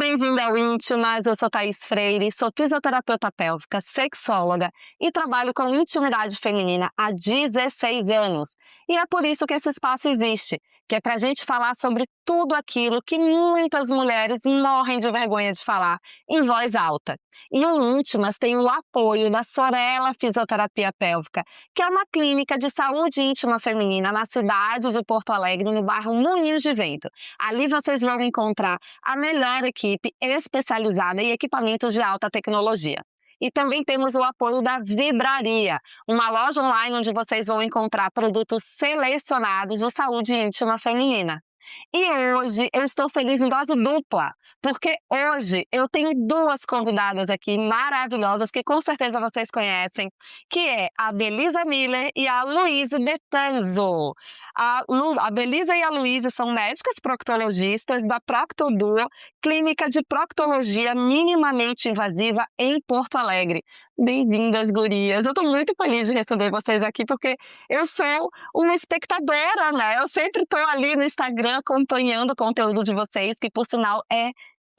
Bem-vinda ao Íntimas, eu sou Thaís Freire, sou fisioterapeuta pélvica, sexóloga e trabalho com intimidade feminina há 16 anos. E é por isso que esse espaço existe, que é para a gente falar sobre tudo aquilo que muitas mulheres morrem de vergonha de falar, em voz alta. E o Íntimas tem o apoio da Sorella Fisioterapia Pélvica, que é uma clínica de saúde íntima feminina na cidade de Porto Alegre, no bairro Moinhos de Vento. Ali vocês vão encontrar a melhor equipe especializada em equipamentos de alta tecnologia. E também temos o apoio da Vibraria, uma loja online onde vocês vão encontrar produtos selecionados de saúde íntima feminina. E hoje eu estou feliz em dose dupla, porque hoje eu tenho duas convidadas aqui maravilhosas que com certeza vocês conhecem, que é a Belisa Miller e a Luíse Betanzo. A Belisa e a Luíse são médicas proctologistas da Proctoduo, clínica de proctologia minimamente invasiva em Porto Alegre. Bem-vindas, gurias! Eu estou muito feliz de receber vocês aqui, porque eu sou uma espectadora, né? Eu sempre estou ali no Instagram acompanhando o conteúdo de vocês, que por sinal é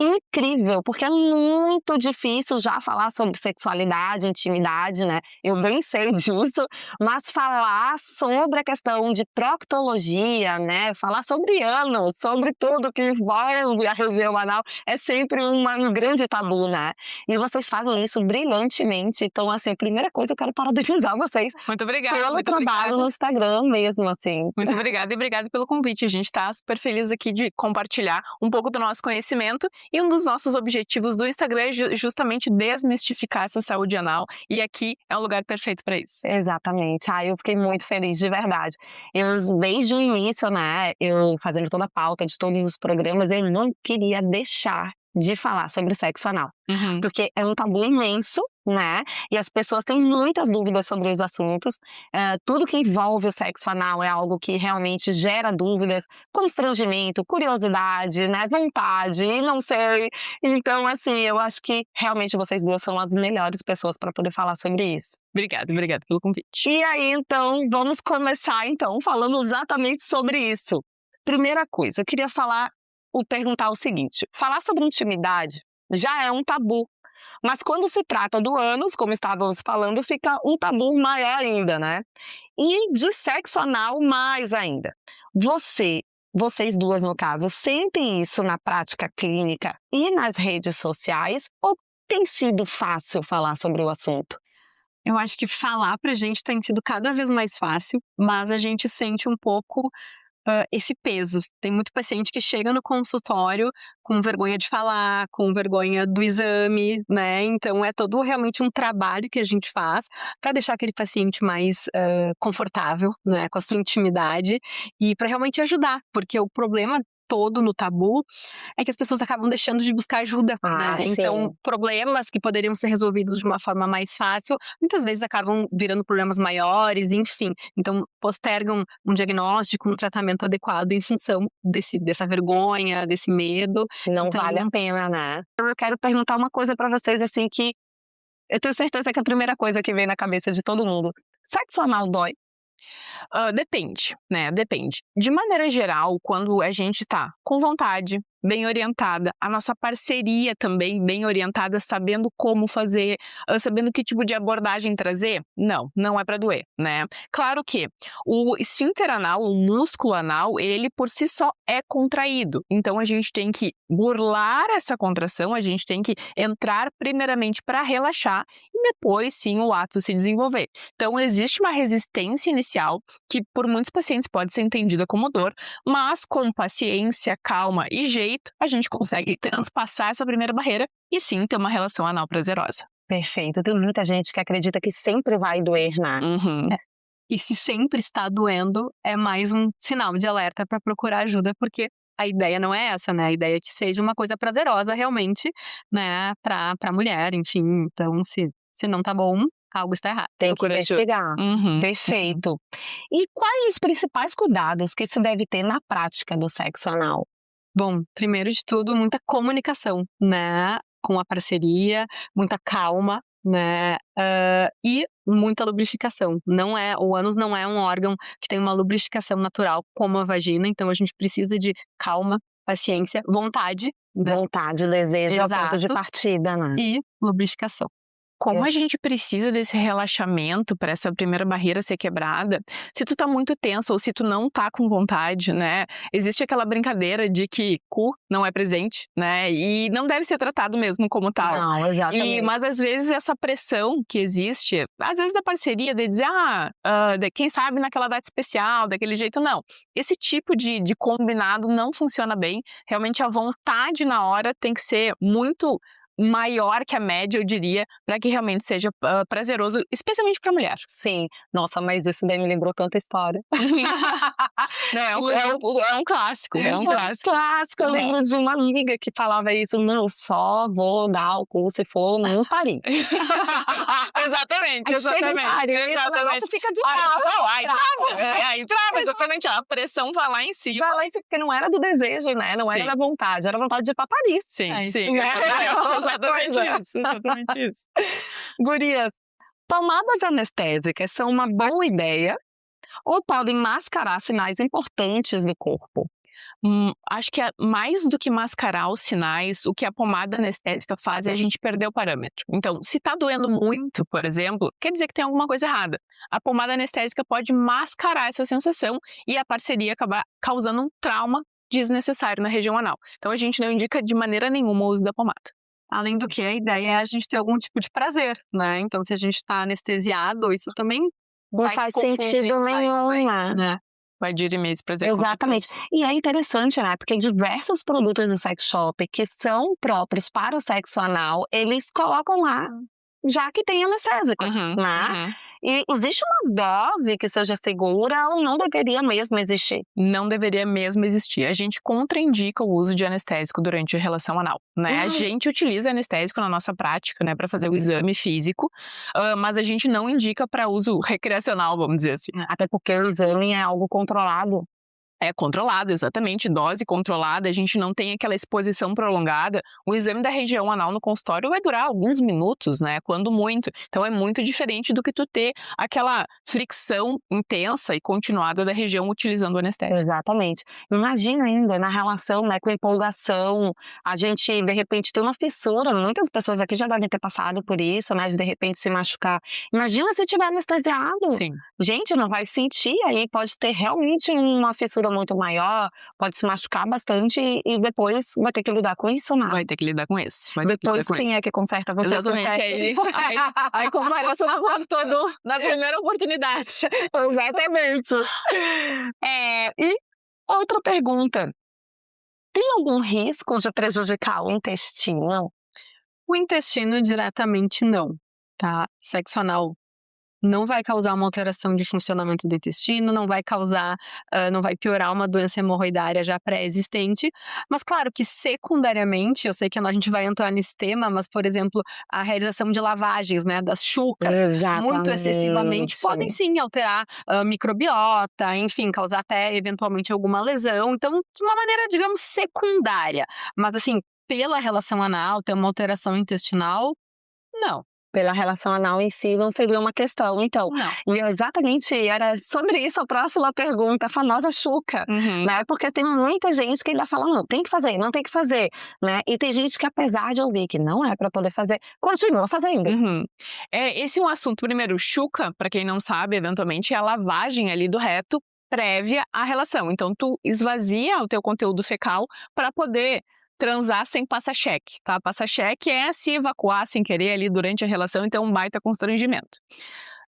incrível, porque é muito difícil já falar sobre sexualidade, intimidade, né? Eu bem sei disso, mas falar sobre a questão de proctologia, né? Falar sobre ânus, sobre tudo que envolve a região anal, é sempre um grande tabu, né? E vocês fazem isso brilhantemente, então, assim, a primeira coisa, eu quero parabenizar vocês Muito obrigada. pelo trabalho no Instagram mesmo, assim. Muito obrigada e obrigada pelo convite. A gente está super feliz aqui de compartilhar um pouco do nosso conhecimento e um dos nossos objetivos do Instagram é justamente desmistificar essa saúde anal e aqui é o lugar perfeito para isso. Exatamente. Eu fiquei muito feliz, de verdade. Desde o início, né, eu fazendo toda a pauta de todos os programas, eu não queria deixar de falar sobre sexo anal. Porque é um tabu imenso, né? E as pessoas têm muitas dúvidas sobre os assuntos. Tudo que envolve o sexo anal é algo que realmente gera dúvidas, constrangimento, curiosidade, né? Vontade, e não sei. Então, assim, eu acho que realmente vocês duas são as melhores pessoas para poder falar sobre isso. Obrigada pelo convite. E aí, então, vamos começar, então, falando exatamente sobre isso. Primeira coisa, eu queria perguntar o seguinte: falar sobre intimidade já é um tabu, mas quando se trata do ânus, como estávamos falando, fica um tabu maior ainda, né? E de sexo anal, mais ainda. Vocês duas, no caso, sentem isso na prática clínica e nas redes sociais, ou tem sido fácil falar sobre o assunto? Eu acho que falar pra gente tem sido cada vez mais fácil, mas a gente sente um pouco esse peso. Tem muito paciente que chega no consultório com vergonha de falar, com vergonha do exame, né? Então é todo realmente um trabalho que a gente faz para deixar aquele paciente mais confortável, né, com a sua intimidade e para realmente ajudar, porque o problema todo no tabu é que as pessoas acabam deixando de buscar ajuda, né? Sim. Então, problemas que poderiam ser resolvidos de uma forma mais fácil, muitas vezes acabam virando problemas maiores, enfim. Então, postergam um diagnóstico, um tratamento adequado em função dessa vergonha, desse medo. Não Então, vale a pena, né? Eu quero perguntar uma coisa pra vocês, assim, que eu tenho certeza que é a primeira coisa que vem na cabeça de todo mundo. Sexo anal dói? Depende, né? Depende. De maneira geral, quando a gente tá com vontade, bem orientada, a nossa parceria também bem orientada, sabendo como fazer, sabendo que tipo de abordagem trazer, não é para doer, né? Claro que o esfíncter anal, o músculo anal, ele por si só é contraído. Então a gente tem que burlar essa contração, a gente tem que entrar primeiramente para relaxar e depois sim o ato se desenvolver. Então existe uma resistência inicial que por muitos pacientes pode ser entendida como dor, mas com paciência, calma e jeito, a gente consegue transpassar essa primeira barreira e sim ter uma relação anal prazerosa. Perfeito. Tem muita gente que acredita que sempre vai doer, né? E se sempre está doendo, é mais um sinal de alerta para procurar ajuda, porque a ideia não é essa, né? A ideia é que seja uma coisa prazerosa realmente, né, para a mulher, enfim. Então, se não tá bom, algo está errado. Tem que Procura ajuda. investigar. Perfeito. E quais os principais cuidados que se deve ter na prática do sexo anal? Bom, primeiro de tudo, muita comunicação, né, com a parceria, muita calma, né, e muita lubrificação. O ânus não é um órgão que tem uma lubrificação natural como a vagina, então a gente precisa de calma, paciência, vontade, né? Vontade, desejo, é o ponto de Exato. partida, né? E lubrificação. Como a gente precisa desse relaxamento para essa primeira barreira ser quebrada, se tu tá muito tenso ou se tu não tá com vontade, né? Existe aquela brincadeira de que cu não é presente, né? E não deve ser tratado mesmo como tal. Não, exatamente. Mas às vezes essa pressão que existe, às vezes da parceria, de dizer, quem sabe naquela data especial, daquele jeito, não. Esse tipo de combinado não funciona bem. Realmente a vontade na hora tem que ser muito maior que a média, eu diria, para que realmente seja prazeroso, especialmente para mulher. Sim. Nossa, mas isso daí me lembrou tanta história. Não, é um clássico, é um clássico. Clássico. Eu lembro de uma amiga que falava isso, não, só vou dar o cu se for num parim. Exatamente, Aí chega em Paris, o negócio fica de mal. Aí trava, exatamente. A pressão vai lá em cima. Vai lá isso, porque não era do desejo, né? Não era Sim. da vontade, era vontade de ir pra Paris. Sim, isso. sim. Exatamente isso, exatamente isso. Gurias, tomadas anestésicas são uma boa ideia ou podem mascarar sinais importantes do corpo? Acho que mais do que mascarar os sinais, o que a pomada anestésica faz é a gente perder o parâmetro. Então, se tá doendo muito, por exemplo, quer dizer que tem alguma coisa errada. A pomada anestésica pode mascarar essa sensação e a parceria acabar causando um trauma desnecessário na região anal. Então, a gente não indica de maneira nenhuma o uso da pomada. Além do que, a ideia é a gente ter algum tipo de prazer, né? Então, se a gente tá anestesiado, isso também Não vai faz confundir, sentido nenhum, né? Vai dirimir esse prazer. Exatamente. E é interessante, né? Porque diversos produtos do sex shop que são próprios para o sexo anal, eles colocam lá, já que tem anestésico, né? E existe uma dose que seja segura ou não deveria mesmo existir? Não deveria mesmo existir. A gente contraindica o uso de anestésico durante a relação anal, né? A gente utiliza anestésico na nossa prática, né, para fazer o exame físico, mas a gente não indica para uso recreacional, vamos dizer assim. Até porque o exame é algo controlado. É controlado, exatamente, dose controlada, a gente não tem aquela exposição prolongada. O exame da região anal no consultório vai durar alguns minutos, né, quando muito. Então é muito diferente do que tu ter aquela fricção intensa e continuada da região utilizando o anestésico. Exatamente. Imagina ainda na relação, né, com empolgação, a gente de repente tem uma fissura, muitas pessoas aqui já devem ter passado por isso, né, de repente se machucar. Imagina se tiver anestesiado. Sim. Gente, não vai sentir, aí pode ter realmente uma fissura muito maior, pode se machucar bastante e depois vai ter que lidar com isso, né? Vai ter que lidar com isso. Depois quem é que conserta você? Exatamente. Aí começa o namoro todo na primeira oportunidade. Exatamente. E outra pergunta. Tem algum risco de prejudicar o intestino? O intestino diretamente não, tá? Sexo anal não vai causar uma alteração de funcionamento do intestino, não vai causar, não vai piorar uma doença hemorroidária já pré-existente, mas claro que secundariamente, eu sei que a gente vai entrar nesse tema, mas por exemplo, a realização de lavagens, né, das chucas, muito excessivamente, podem sim alterar microbiota, enfim, causar até eventualmente alguma lesão, então de uma maneira, digamos, secundária, mas assim, pela relação anal, ter uma alteração intestinal, não. Pela relação anal em si não seria uma questão, então. Não. E exatamente era sobre isso a próxima pergunta, a famosa chuca, né? Porque tem muita gente que ainda fala, não, tem que fazer, não tem que fazer, né? E tem gente que apesar de ouvir que não é para poder fazer, continua fazendo. Esse é um assunto, primeiro, chuca, para quem não sabe, eventualmente, é a lavagem ali do reto prévia à relação. Então, tu esvazia o teu conteúdo fecal para poder transar sem passa-cheque, tá? Passa-cheque é se evacuar sem querer ali durante a relação, então um baita constrangimento.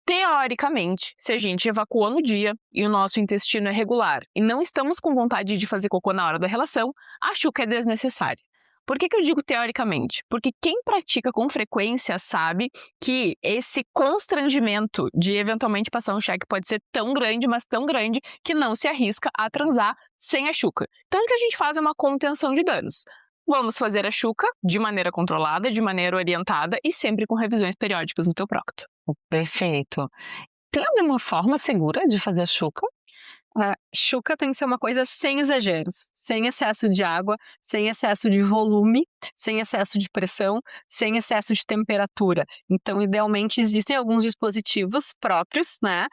Teoricamente, se a gente evacuou no dia e o nosso intestino é regular e não estamos com vontade de fazer cocô na hora da relação, a chuca é desnecessária. Por que eu digo teoricamente? Porque quem pratica com frequência sabe que esse constrangimento de eventualmente passar um cheque pode ser tão grande, mas tão grande, que não se arrisca a transar sem a chuca. Então o que a gente faz é uma contenção de danos. Vamos fazer a chuca de maneira controlada, de maneira orientada e sempre com revisões periódicas no teu prócto. Perfeito. Tem alguma forma segura de fazer a chuca? Chuca tem que ser uma coisa sem exageros, sem excesso de água, sem excesso de volume, sem excesso de pressão, sem excesso de temperatura. Então, idealmente, existem alguns dispositivos próprios, né,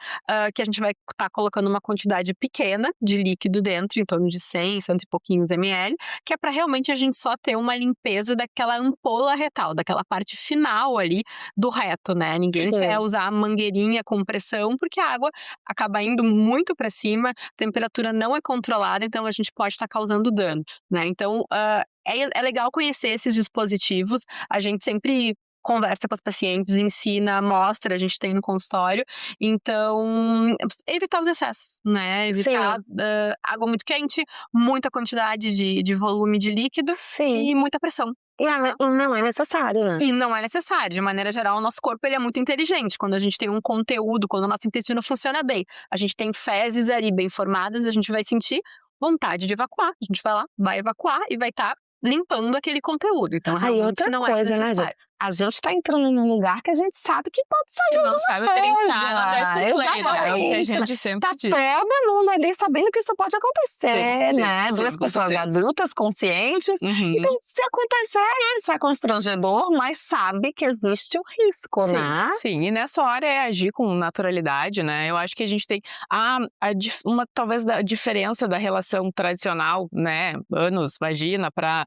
que a gente vai estar colocando uma quantidade pequena de líquido dentro, em torno de 100 e pouquinhos ml, que é para realmente a gente só ter uma limpeza daquela ampola retal, daquela parte final ali do reto, né? Ninguém quer usar a mangueirinha com pressão, porque a água acaba indo muito para cima, a temperatura não é controlada, então a gente pode estar causando dano, né? Então, é legal conhecer esses dispositivos, a gente sempre conversa com os pacientes, ensina, mostra, a gente tem no consultório, então evitar os excessos, né? Evitar água muito quente, muita quantidade de volume de líquido e muita pressão. E não é necessário, né? E não é necessário. De maneira geral, o nosso corpo ele é muito inteligente. Quando a gente tem um conteúdo, quando o nosso intestino funciona bem, a gente tem fezes ali bem formadas, a gente vai sentir vontade de evacuar. A gente vai lá, vai evacuar e vai estar limpando aquele conteúdo. Então, realmente não é necessário. Né, a gente tá entrando num lugar que a gente sabe que pode sair. Não sabe brincar, é o que a gente sempre diz. Tá todo mundo ali sabendo que isso pode acontecer, né? Duas pessoas adultas, conscientes. Então, se acontecer, isso é constrangedor, mas sabe que existe o risco, né? Sim, e nessa hora é agir com naturalidade, né? Eu acho que a gente tem talvez a diferença da relação tradicional, né? Ânus, vagina, para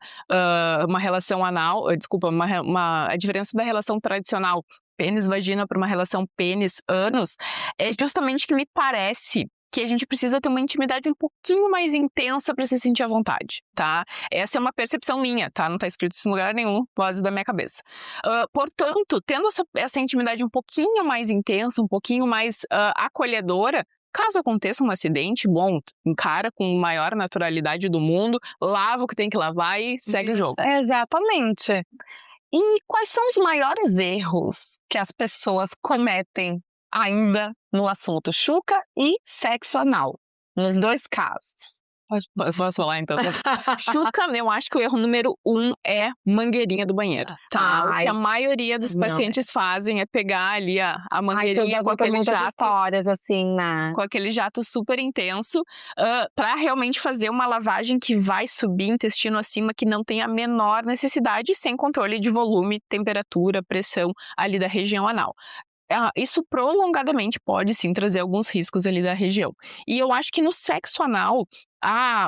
uma relação anal, desculpa, a diferença da relação tradicional pênis-vagina para uma relação pênis-ânus é justamente que me parece que a gente precisa ter uma intimidade um pouquinho mais intensa para se sentir à vontade, tá? Essa é uma percepção minha, tá? Não tá escrito isso em lugar nenhum, voz da minha cabeça. Portanto, tendo essa intimidade um pouquinho mais intensa, um pouquinho mais acolhedora, caso aconteça um acidente, bom, encara com a maior naturalidade do mundo, lava o que tem que lavar e segue o jogo. Exatamente. E quais são os maiores erros que as pessoas cometem ainda no assunto chuca e sexo anal, nos dois casos? Posso falar então? Chuca, eu acho que o erro número 1 é mangueirinha do banheiro, tá? O que a maioria dos pacientes fazem é pegar ali a mangueirinha com aquele jato, histórias assim, né? com aquele jato super intenso, para realmente fazer uma lavagem que vai subir intestino acima, que não tem a menor necessidade, sem controle de volume, temperatura, pressão ali da região anal. Isso prolongadamente pode sim trazer alguns riscos ali da região. E eu acho que no sexo anal,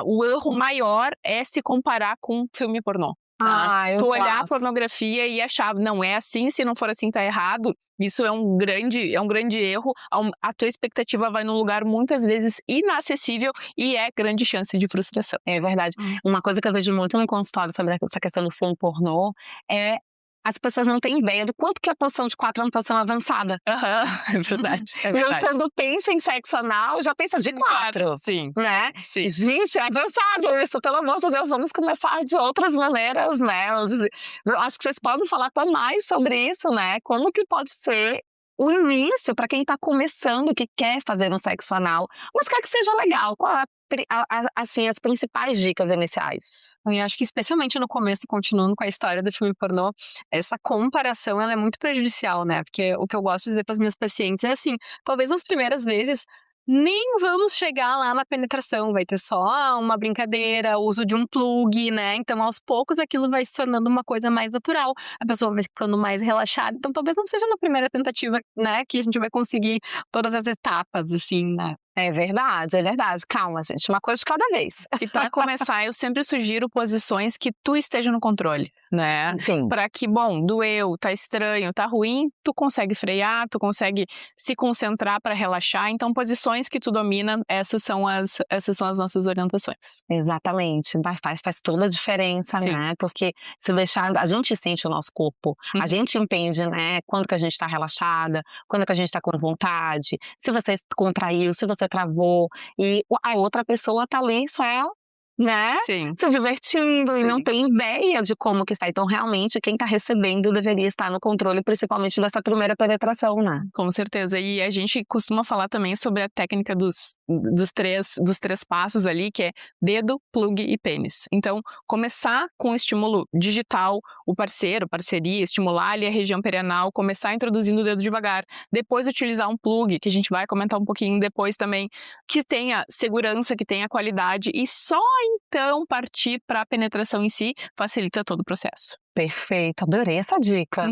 o erro maior é se comparar com filme pornô. Tá? Tu olhar a pornografia e achar, não é assim, se não for assim tá errado. Isso é um grande erro. A tua expectativa vai num lugar muitas vezes inacessível e é grande chance de frustração. É verdade. Uma coisa que eu vejo muito no consultório sobre essa questão do filme pornô é as pessoas não têm ideia do quanto que a posição de 4 é uma posição avançada. É verdade, é verdade. E quando pensa em sexo anal, já pensa de 4. Sim. Né? Sim. Gente, é avançado isso. Pelo amor de Deus, vamos começar de outras maneiras, né? Eu acho que vocês podem falar até mais sobre isso, né? Como que pode ser o início para quem está começando, que quer fazer um sexo anal, mas quer que seja legal. Qual é assim, as principais dicas iniciais? Eu acho que especialmente no começo, continuando com a história do filme pornô, essa comparação ela é muito prejudicial, né? Porque o que eu gosto de dizer para as minhas pacientes é assim, talvez nas primeiras vezes nem vamos chegar lá na penetração, vai ter só uma brincadeira, o uso de um plug, né? Então, aos poucos, aquilo vai se tornando uma coisa mais natural, a pessoa vai ficando mais relaxada. Então, talvez não seja na primeira tentativa, né, que a gente vai conseguir todas as etapas, assim, né? É verdade, é verdade. Calma, gente, uma coisa de cada vez. E para começar, eu sempre sugiro posições que tu esteja no controle, né? Sim. Para que, bom, doeu, tá estranho, tá ruim, tu consegue frear, tu consegue se concentrar para relaxar. Então, posições que tu domina, essas são as nossas orientações. Exatamente. Faz toda a diferença, Sim. né? Porque se deixar, a gente sente o nosso corpo, a gente entende, né? Quando que a gente está relaxada, quando que a gente está com vontade, se você contraiu, se você travou, e a outra pessoa tá ali só né? Sim. Se divertindo e Sim. não tem ideia de como que está. Então, realmente, quem está recebendo deveria estar no controle, principalmente dessa primeira penetração, né? Com certeza. E a gente costuma falar também sobre a técnica dos três passos ali, que é dedo, plug e pênis. Então, começar com o estímulo digital, o parceiro, parceria, estimular ali a região perianal, começar introduzindo o dedo devagar. Depois utilizar um plug, que a gente vai comentar um pouquinho depois também, que tenha segurança, que tenha qualidade, e só então partir para a penetração em si, facilita todo o processo. Perfeito, adorei essa dica.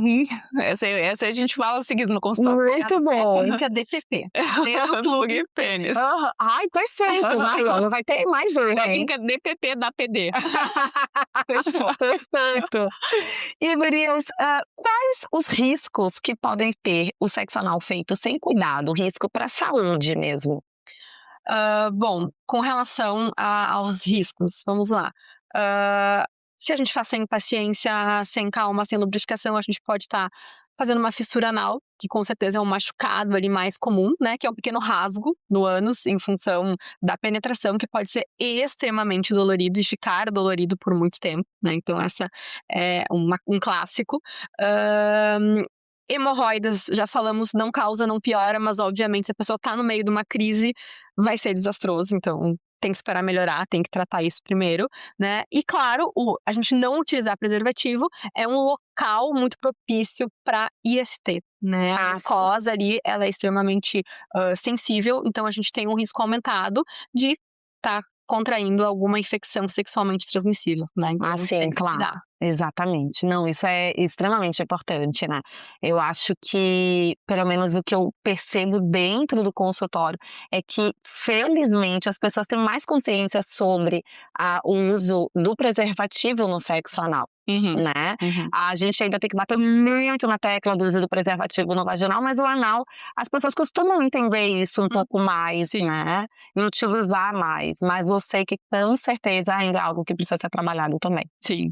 Essa a gente fala seguido no consultório. Muito bom. Técnica DPP. Dedo, Plug e pênis. Ai, perfeito. Aí, ó, não vai ter mais erro, hein? Técnica DPP da PD. Perfeito. E, gurias, quais os riscos que podem ter o sexo anal feito sem cuidado? Risco para a saúde mesmo? Bom, com relação aos riscos, vamos lá. Se a gente faz sem paciência, sem calma, sem lubrificação, a gente pode estar fazendo uma fissura anal, que com certeza é um machucado ali mais comum, né? Que é um pequeno rasgo no ânus em função da penetração, que pode ser extremamente dolorido e ficar dolorido por muito tempo, né? Então essa é um clássico. Hemorroidas, já falamos, não causa, não piora, mas obviamente se a pessoa tá no meio de uma crise, vai ser desastroso, então tem que esperar melhorar, tem que tratar isso primeiro, né? E claro, a gente não utilizar preservativo é um local muito propício para IST, né? A mucosa ali, ela é extremamente sensível, então a gente tem um risco aumentado de estar contraindo alguma infecção sexualmente transmissível, né? Então, sim, claro. Exatamente. Não, isso é extremamente importante, né? Eu acho que, pelo menos o que eu percebo dentro do consultório, é que, felizmente, as pessoas têm mais consciência sobre o uso do preservativo no sexo anal, né? A gente ainda tem que bater muito na tecla do uso do preservativo no vaginal, mas o anal, as pessoas costumam entender isso um pouco mais, né? E utilizar mais. Mas eu sei que, com certeza, ainda é algo que precisa ser trabalhado também. Sim.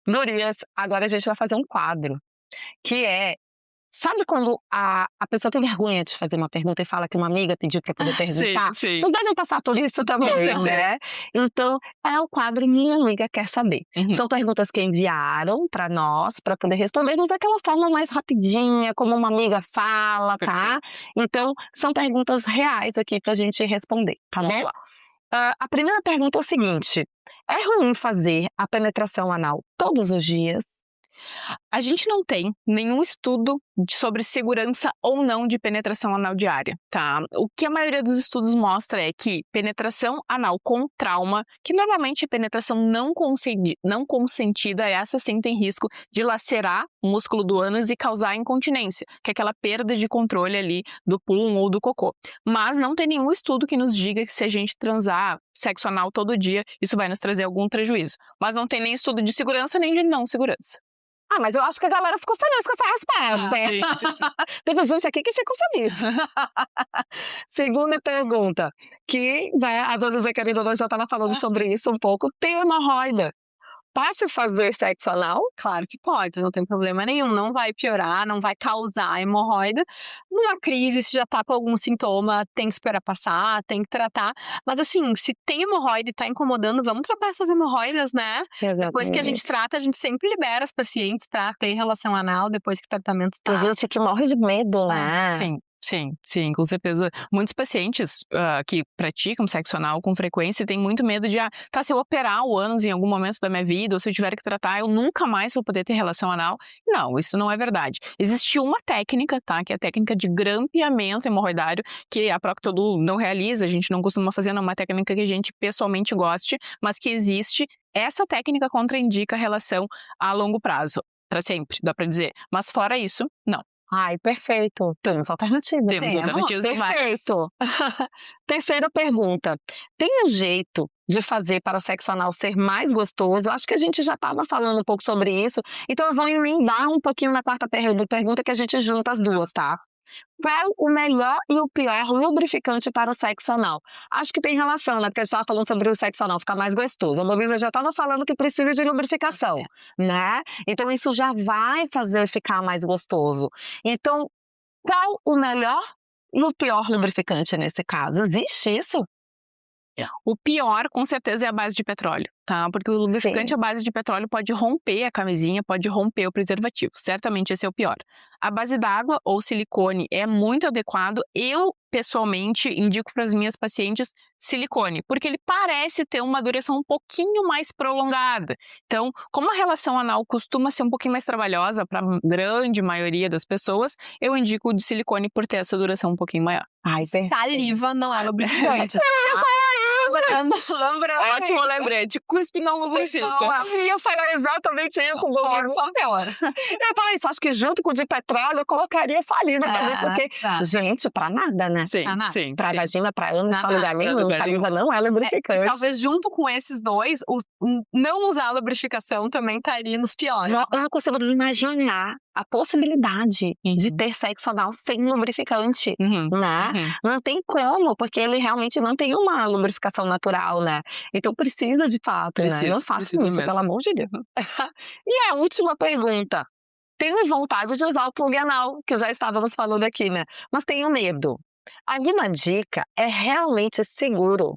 Gurias, agora a gente vai fazer um quadro, que é, sabe quando a pessoa tem vergonha de fazer uma pergunta e fala que uma amiga pediu para poder perguntar? Sim. Vocês devem passar por isso também, né? Então, é o quadro Minha Amiga Quer Saber. São perguntas que enviaram para nós, para poder respondermos daquela forma mais rapidinha, como uma amiga fala, tá? Então, são perguntas reais aqui pra gente responder, tá bom? A primeira pergunta é o seguinte: é ruim fazer a penetração anal todos os dias? A gente não tem nenhum estudo sobre segurança ou não de penetração anal diária, tá? O que a maioria dos estudos mostra é que penetração anal com trauma, que normalmente é penetração não consentida, essa sim tem risco de lacerar o músculo do ânus e causar incontinência, que é aquela perda de controle ali do pum ou do cocô. Mas não tem nenhum estudo que nos diga que se a gente transar sexo anal todo dia, isso vai nos trazer algum prejuízo. Mas não tem nem estudo de segurança nem de não segurança. Mas eu acho que a galera ficou feliz com essa resposta. Teve gente aqui que ficou feliz. Segunda pergunta, que a dona Zé Querida já estava falando sobre isso um pouco. Tem hemorroida. Posso fazer sexo anal? Claro que pode, não tem problema nenhum. Não vai piorar, não vai causar hemorroida. Numa crise, se já tá com algum sintoma, tem que esperar passar, tem que tratar. Mas assim, se tem hemorroida e tá incomodando, vamos tratar essas hemorroidas, né? Exatamente. Depois que a gente trata, a gente sempre libera as pacientes pra ter relação anal depois que o tratamento está. Tem gente que morre de medo, né? Sim, com certeza. Muitos pacientes que praticam sexo anal com frequência têm muito medo de, se eu operar o ânus em algum momento da minha vida, ou se eu tiver que tratar, eu nunca mais vou poder ter relação anal. Não, isso não é verdade. Existe uma técnica, tá? Que é a técnica de grampeamento hemorroidário, que a Proctodul não realiza, a gente não costuma fazer, não é uma técnica que a gente pessoalmente goste, mas que existe. Essa técnica contraindica a relação a longo prazo, para sempre, dá para dizer. Mas fora isso, não. Perfeito. Temos alternativas. Temos alternativas demais. Perfeito. Terceira pergunta. Tem um jeito de fazer para o sexo anal ser mais gostoso? Eu acho que a gente já estava falando um pouco sobre isso. Então eu vou emendar um pouquinho na quarta pergunta que a gente junta as duas, tá? Qual é o melhor e o pior lubrificante para o sexo anal? Acho que tem relação, né? Porque a gente estava falando sobre o sexo anal ficar mais gostoso. A Luísa já estava falando que precisa de lubrificação, né? Então isso já vai fazer ficar mais gostoso. Então, Qual o melhor e o pior lubrificante nesse caso? Existe isso? O pior, com certeza, é a base de petróleo, tá? Porque o lubrificante Sim. à base de petróleo pode romper a camisinha, pode romper o preservativo. Certamente esse é o pior. A base d'água ou silicone é muito adequado. Eu, pessoalmente, indico para as minhas pacientes silicone, porque ele parece ter uma duração um pouquinho mais prolongada. Então, como a relação anal costuma ser um pouquinho mais trabalhosa para a grande maioria das pessoas, eu indico o de silicone por ter essa duração um pouquinho maior. Ai, Saliva não é lubrificante. Ótimo lembrete. Cuspe não lubrifica. Eu ia falar exatamente isso. Por favor. Eu falei isso, acho que junto com o de petróleo eu colocaria saliva também, porque, gente, pra nada, né? Sim, Ah, não. sim. Pra sim. vagina, pra ânus, pra lugar nenhum, lugar saliva não é E lubrificante. talvez junto com esses dois, não usar lubrificação também estaria nos piores. Eu não consigo imaginar a possibilidade de Uhum. ter sexo anal sem lubrificante, Uhum. né? Uhum. Não tem como, porque ele realmente não tem uma lubrificação natural, né? Então precisa de fato, né? Não façam Precisa isso, mesmo. pelo amor de Deus. E a última pergunta. Tenho vontade de usar o plug anal, que já estávamos falando aqui, né? Mas tenho medo. Alguma dica? É realmente seguro?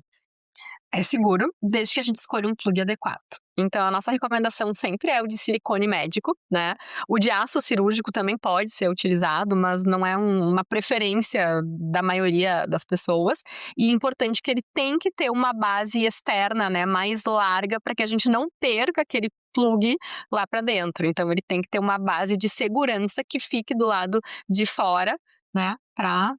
É seguro, desde que a gente escolha um plug adequado. Então, a nossa recomendação sempre é o de silicone médico, né? O de aço cirúrgico também pode ser utilizado, mas não é uma preferência da maioria das pessoas. E é importante que ele tem que ter uma base externa, né, mais larga, para que a gente não perca aquele plug lá para dentro. Então, ele tem que ter uma base de segurança que fique do lado de fora, né?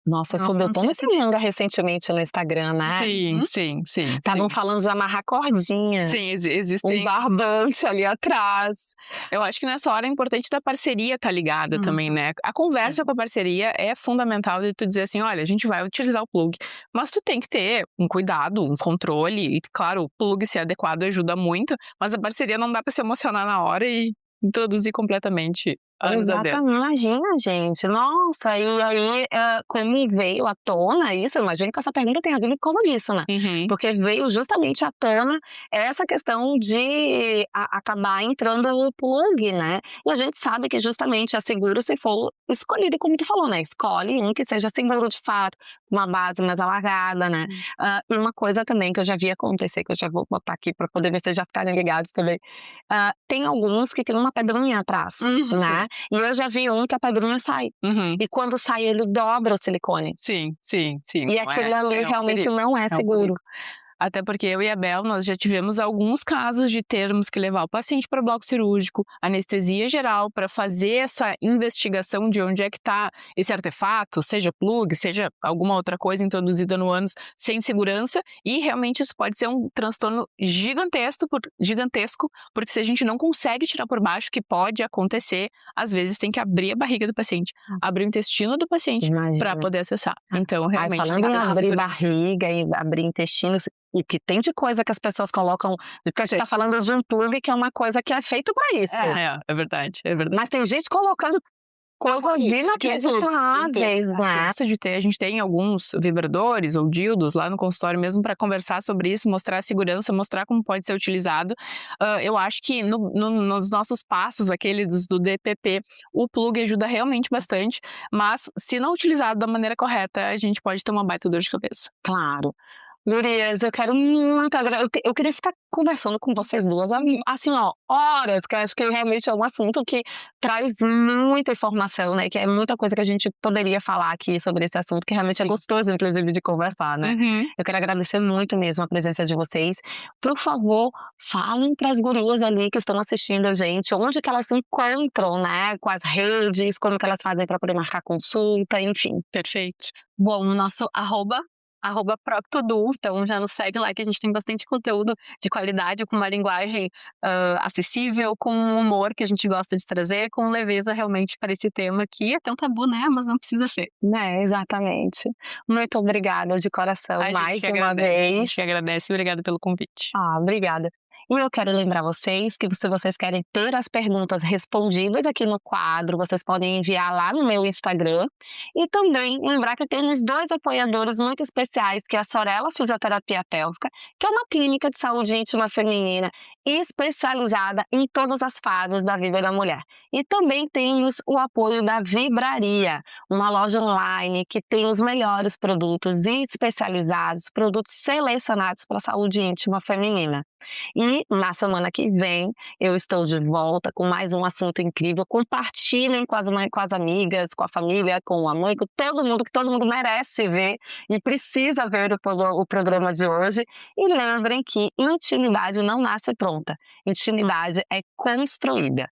Nossa, isso Não deu tanta acontece. pinhanga recentemente no Instagram, né? Sim. Estavam falando de amarrar cordinha. Sim, Um existem. barbante ali atrás. Eu acho que nessa hora é importante da parceria estar ligada também, né? A conversa com a parceria é fundamental de tu dizer assim, olha, a gente vai utilizar o plug, mas tu tem que ter um cuidado, um controle, e claro, o plug ser adequado ajuda muito, mas a parceria não dá pra se emocionar na hora e introduzir completamente anos a dedo. Exatamente, imagina, gente. Nossa, e aí, como veio à tona isso, eu imagino que essa pergunta tenha vindo por causa disso, né? Uhum. Porque veio justamente à tona essa questão de acabar entrando o plug, né? E a gente sabe que justamente é seguro se for escolhido, como tu falou, né? Escolhe um que seja seguro de fato, com uma base mais alargada, né? E uma coisa também que eu já vi acontecer, que eu já vou botar aqui para poder vocês já ficarem ligados também. Tem alguns que tem uma pedrinha atrás, né? E eu já vi um que a pedrinha sai. Uhum. E quando sai, ele dobra o silicone. Sim. E aquele ali um realmente perigo. não é um seguro. perigo. Até porque eu e a Bel, nós já tivemos alguns casos de termos que levar o paciente para o bloco cirúrgico, anestesia geral, para fazer essa investigação de onde é que está esse artefato, seja plug, seja alguma outra coisa introduzida no ânus sem segurança, e realmente isso pode ser um transtorno gigantesco, porque se a gente não consegue tirar por baixo, que pode acontecer, às vezes tem que abrir a barriga do paciente, abrir o intestino do paciente para poder acessar. Então, realmente, falando tem em que ter essa abrir segurança. barriga e abrir intestino, o que tem de coisa que as pessoas colocam, porque a gente está falando de um plug que é uma coisa que é feito para isso. É verdade. Mas tem gente colocando coisas inacreditáveis, né? A gente tem alguns vibradores ou dildos lá no consultório mesmo para conversar sobre isso, mostrar a segurança, mostrar como pode ser utilizado. Eu acho que nos nossos passos, aqueles do DPP, o plug ajuda realmente bastante, mas se não utilizado da maneira correta, a gente pode ter uma baita dor de cabeça. Claro. Gurias, eu quero muito eu queria ficar conversando com vocês duas, assim, ó, horas, que eu acho que realmente é um assunto que traz muita informação, né? Que é muita coisa que a gente poderia falar aqui sobre esse assunto, que realmente é gostoso, inclusive, de conversar, né? Eu quero agradecer muito mesmo a presença de vocês. Por favor, falem para as gurias ali que estão assistindo a gente, onde que elas se encontram, né? Com as redes, como que elas fazem para poder marcar consulta, enfim. Perfeito. Bom, no nosso arroba @proctodu, então já nos segue lá que a gente tem bastante conteúdo de qualidade, com uma linguagem acessível, com um humor que a gente gosta de trazer, com leveza realmente para esse tema que é tão tabu, né? Mas não precisa ser. Né, exatamente. Muito obrigada de coração, mais uma A vez. gente que agradece, obrigada pelo convite. Obrigada. E eu quero lembrar vocês que se vocês querem ter as perguntas respondidas aqui no quadro, vocês podem enviar lá no meu Instagram. E também lembrar que temos 2 apoiadores muito especiais, que é a Sorella Fisioterapia Pélvica, que é uma clínica de saúde íntima feminina especializada em todas as fases da vida da mulher. E também temos o apoio da Vibraria, uma loja online que tem os melhores produtos especializados, produtos selecionados para a saúde íntima feminina. E na semana que vem eu estou de volta com mais um assunto incrível. Compartilhem com as amigas, com a família, com a mãe, com todo mundo, que todo mundo merece ver e precisa ver o programa de hoje. E lembrem que intimidade não nasce pronta, intimidade é construída.